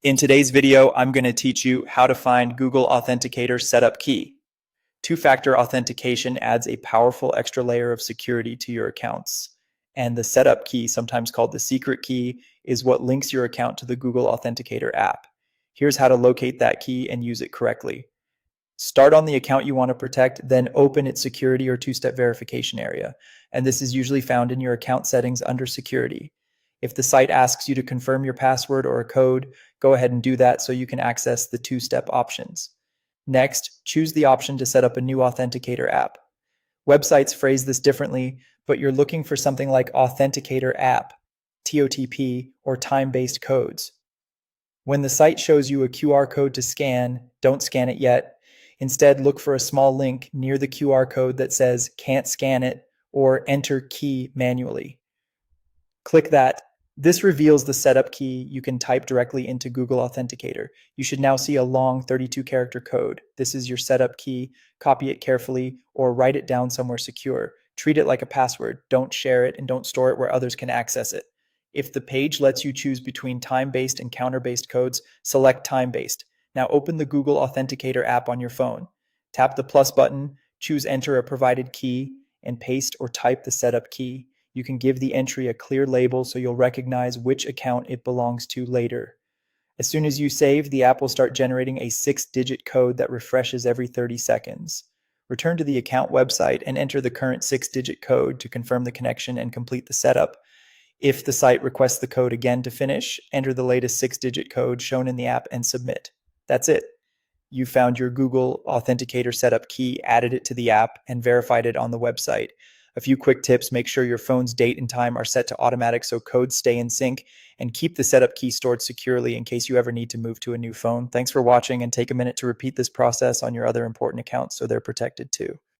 In today's video, I'm going to teach you how to find Google Authenticator setup key. Two-factor authentication adds a powerful extra layer of security to your accounts. And the setup key, sometimes called the secret key, is what links your account to the Google Authenticator app. Here's how to locate that key and use it correctly. Start on the account you want to protect, then open its security or two-step verification area. And this is usually found in your account settings under security. If the site asks you to confirm your password or a code, go ahead and do that so you can access the two-step options. Next, choose the option to set up a new Authenticator app. Websites phrase this differently, but you're looking for something like Authenticator app, TOTP, or time-based codes. When the site shows you a QR code to scan, don't scan it yet. Instead, look for a small link near the QR code that says "Can't scan it" or "Enter key manually." Click that. This reveals the setup key you can type directly into Google Authenticator. You should now see a long 32-character code. This is your setup key. Copy it carefully or write it down somewhere secure. Treat it like a password. Don't share it and don't store it where others can access it. If the page lets you choose between time-based and counter-based codes, select time-based. Now open the Google Authenticator app on your phone. Tap the plus button, choose enter a provided key, and paste or type the setup key. You can give the entry a clear label so you'll recognize which account it belongs to later. As soon as you save, the app will start generating a 6-digit code that refreshes every 30 seconds. Return to the account website and enter the current 6-digit code to confirm the connection and complete the setup. If the site requests the code again to finish, enter the latest 6-digit code shown in the app and submit. That's it. You found your Google Authenticator setup key, added it to the app, and verified it on the website. A few quick tips: make sure your phone's date and time are set to automatic so codes stay in sync, and keep the setup key stored securely in case you ever need to move to a new phone. Thanks for watching, and take a minute to repeat this process on your other important accounts so they're protected too.